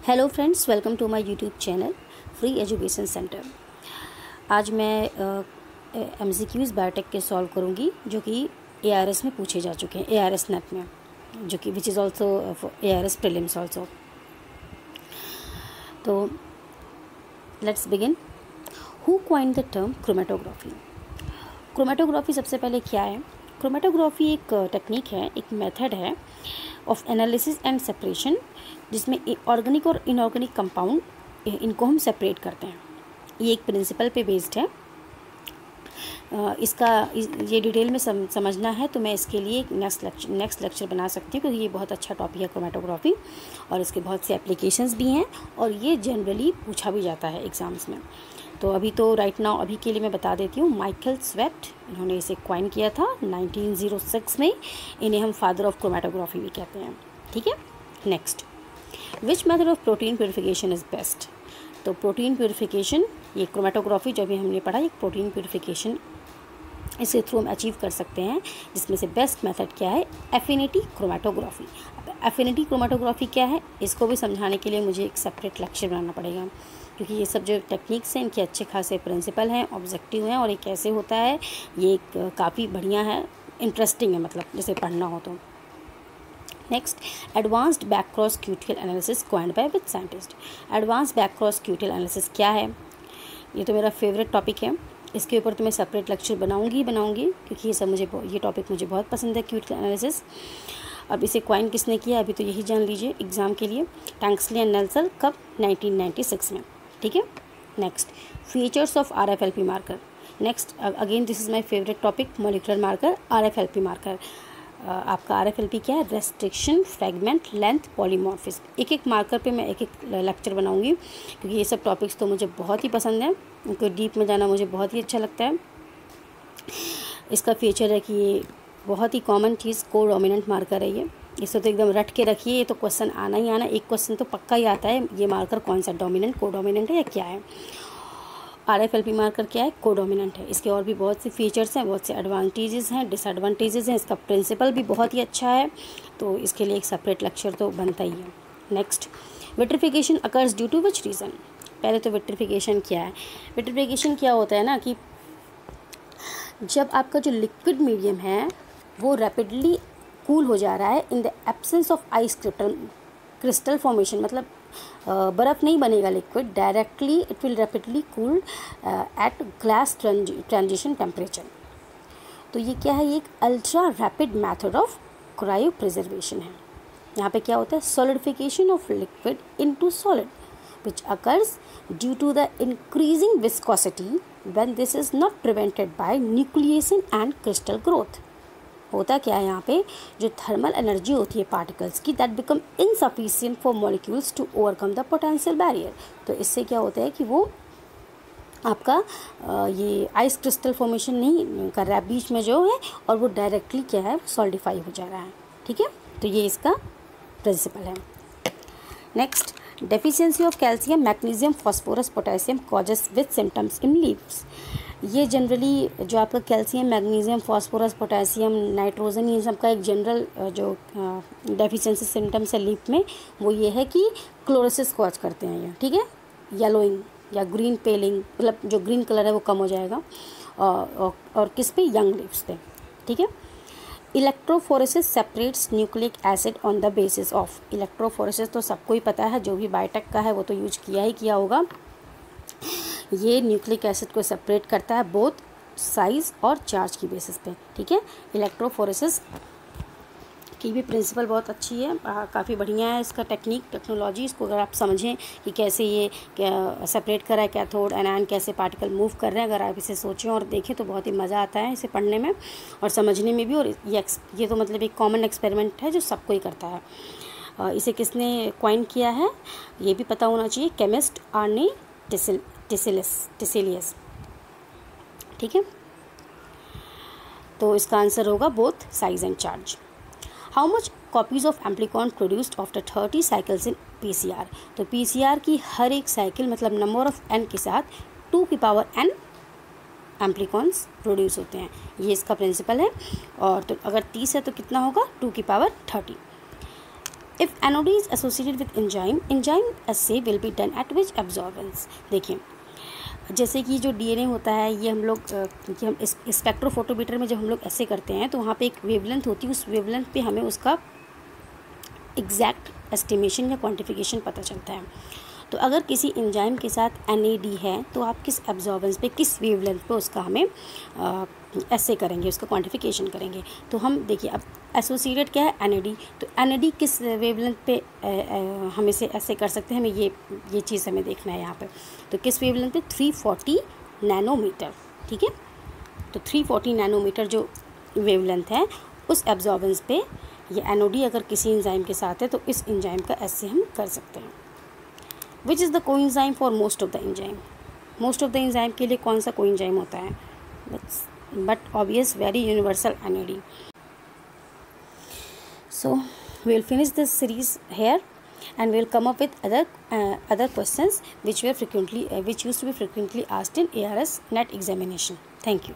Hello friends, welcome to my YouTube channel Free Education Centre. आज मैं MCQs biotech के solve करूंगी जो कि ARS में पूछे जा चुके हैं, ARS नेट में, जो कि which is also ARS prelims also. तो let's begin. Who coined the term chromatography? Chromatography सबसे पहले क्या है? क्रोमेटोग्राफी एक टेक्निक है, एक मेथड है ऑफ एनालिसिस एंड सेपरेशन, जिसमें ऑर्गेनिक और इनऑर्गेनिक कंपाउंड इनको हम सेपरेट करते हैं। ये एक प्रिंसिपल पे बेस्ड है। इसका ये डिटेल में समझना है तो मैं इसके लिए नेक्स्ट लेक्चर बना सकती हूँ, क्योंकि ये बहुत अच्छा टॉपिक है क्रोमेटोग्राफी, और इसके बहुत से एप्लीकेशंस भी हैं और ये जनरली पूछा भी जाता है एग्ज़ाम्स में। तो अभी तो राइट नाउ अभी के लिए मैं बता देती हूँ। माइकल स्वेफ्ट, इन्होंने इसे क्वाइन किया था 1906 में। इन्हें हम फादर ऑफ क्रोमेटोग्राफी भी कहते हैं। ठीक है, next, which method of protein purification is best? तो प्रोटीन प्योरिफिकेशन, ये क्रोमेटोग्राफी जो भी हमने पढ़ा, ये प्रोटीन प्योरिफिकेशन इसके थ्रू हम अचीव कर सकते हैं, जिसमें से बेस्ट मेथड क्या है? Affinity chromatography. एफिनिटी क्रोमेटोग्राफी क्या है, इसको भी समझाने के लिए मुझे एक सेपरेट लेक्चर बनाना पड़ेगा, क्योंकि ये सब जो टेक्निक्स हैं इनके अच्छे खासे प्रिंसिपल हैं, ऑब्जेक्टिव हैं, और ये कैसे होता है, ये एक काफ़ी बढ़िया है, इंटरेस्टिंग है, मतलब जैसे पढ़ना हो तो। Next, advanced back cross cuticle analysis coined by which scientist? Advance back cross cuticle analysis क्या है? ये तो मेरा फेवरेट टॉपिक है। इसके ऊपर तो मैं सेपरेट लेक्चर बनाऊंगी, क्योंकि ये टॉपिक मुझे बहुत पसंद है, क्यूटिकल एनालिसिस। अब इसे क्वाइन किसने किया, अभी तो यही जान लीजिए एग्जाम के लिए। टैंक्सली एंड नेल्सन, कब? 1996 में। ठीक है, next, features of RFLP marker. Next, again this is my favourite topic, molecular marker, RFLP marker. आपका RFLP क्या है? Restriction, fragment, length, polymorphism. एक मार्कर पे मैं एक लेक्चर बनाऊंगी, क्योंकि ये सब टॉपिक्स तो मुझे बहुत ही पसंद है, उनको डीप में जाना मुझे बहुत ही अच्छा लगता है। इसका फीचर है कि ये बहुत ही कॉमन चीज़, कोडोमिनेंट मार्कर है ये। इसे तो एकदम रट के रखिए, ये तो क्वेश्चन आना ही आना, एक क्वेश्चन तो पक्का ही आता है, ये मार्कर कौन सा, डोमिनेंट, कोडोमिनेंट है या क्या है? RFLP मार्कर क्या है? कोडोमिनेंट है। इसके और भी बहुत से फीचर्स हैं, बहुत से एडवांटेजेस हैं, डिसएडवांटेजेस हैं। इसका प्रिंसिपल भी बहुत ही अच्छा है, तो इसके लिए एक सेपरेट लेक्चर तो बनता ही है। Next, vitrification occurs due to which reason? पहले तो विट्रिफिकेशन क्या है? विट्रिफिकेशन क्या होता है ना, कि जब आपका जो लिक्विड मीडियम है वो रैपिडली कूल हो जा रहा है in the absence of ice crystal formation, मतलब बर्फ़ नहीं बनेगा liquid, directly it will rapidly cool at glass transition temperature. तो ये क्या है? ये एक ultra rapid method of cryo preservation है। यहाँ पे क्या होता है? Solidification of liquid into solid which occurs due to the increasing viscosity when this is not prevented by nucleation and crystal growth। होता क्या है यहाँ पे? जो थर्मल एनर्जी होती है पार्टिकल्स की, that become insufficient for molecules to overcome the potential barrier. तो इससे क्या होता है कि वो आपका ये आइस क्रिस्टल फॉर्मेशन नहीं कर रहा है बीच में जो है, और वो डायरेक्टली क्या है? सॉलिडिफाई हो जा रहा है। ठीक है, तो ये इसका प्रिंसिपल है। Next, deficiency of calcium, magnesium, phosphorus, potassium causes with symptoms in leaves. ये जनरली जो आपका calcium, magnesium, phosphorus, potassium, nitrogen, ये सब का एक जनरल जो डेफिशिएंसी सिम्टम्स है लीफ में, वो ये है कि क्लोरोसिस कॉज करते हैं ये। ठीक है, येलोइंग या ग्रीन पेलिंग, मतलब जो ग्रीन कलर है वो कम हो जाएगा, और किस पे? यंग लीव्स पे। ठीक है, electrophoresis separates nucleic acid on the basis of. Electrophoresis तो सबको ही पता है, जो भी बायोटेक का है वो तो यूज किया होगा। ये न्यूक्लिक एसिड को सेपरेट करता है बोथ साइज और चार्ज की बेसिस पे। ठीक है, इलेक्ट्रोफोरेसिस की भी प्रिंसिपल बहुत अच्छी है, काफ़ी बढ़िया है इसका टेक्नोलॉजी। इसको अगर आप समझें कि कैसे ये सेपरेट कर रहा है कैथोड एनायन, कैसे पार्टिकल मूव कर रहे हैं, अगर आप इसे सोचें और देखें तो बहुत ही मज़ा आता है इसे पढ़ने में और समझने में भी। और ये तो मतलब एक कॉमन एक्सपेरिमेंट है जो सबको ही करता है। इसे किसने क्वाइन किया है ये भी पता होना चाहिए, केमिस्ट आर्नी टिसेलियस। ठीक है, तो इसका आंसर होगा both size and charge. How much copies of amplicon produced after 30 cycles in PCR? तो PCR की हर एक साइकिल, मतलब नंबर ऑफ n के साथ 2 की पावर n एम्प्लीकॉन्स प्रोड्यूस होते हैं, ये इसका प्रिंसिपल है। और तो अगर 30 है तो कितना होगा? 2 की power 30। If NOD is associated with enzyme, enzyme essay will be done at which absorbance. देखिए जैसे कि जो डीएनए होता है ये हम लोग कि हम इस स्पेक्ट्रोफोटोमीटर में जब हम लोग ऐसे करते हैं तो वहाँ पे एक वेवलेंथ होती है, उस वेवलेंथ पे हमें उसका एग्जैक्ट एस्टिमेशन या क्वांटिफिकेशन पता चलता है। तो अगर किसी एंजाइम के साथ NAD है तो आप किस एब्जॉर्बेंस पे, किस वेवलेंथ पे उसका हमें ऐसे करेंगे, उसका क्वांटिफिकेशन करेंगे। तो हम देखिए अब एसोसिएटेड क्या है NAD, तो NAD किस वेवलेंथ पे हम इसे ऐसे कर सकते हैं, हमें ये चीज़ हमें देखना है यहाँ पे। तो किस वेवलेंथ पे, 340 नैनोमीटर, ठीक है। तो 340 नैनोमीटर जो वेवलेंथ है उस एब्जॉर्बेंस पे ये NOD अगर किसी एंजाइम के साथ है तो इस एंजाइम का ऐसे हम कर सकते हैं। Which is the coenzyme for most of the enzyme, most of the enzyme के लिए कौन सा कोएंजाइम होता है, but obvious very universal NAD। So we'll finish this series here and we'll come up with other questions which used to be frequently asked in ARS NET examination. Thank you.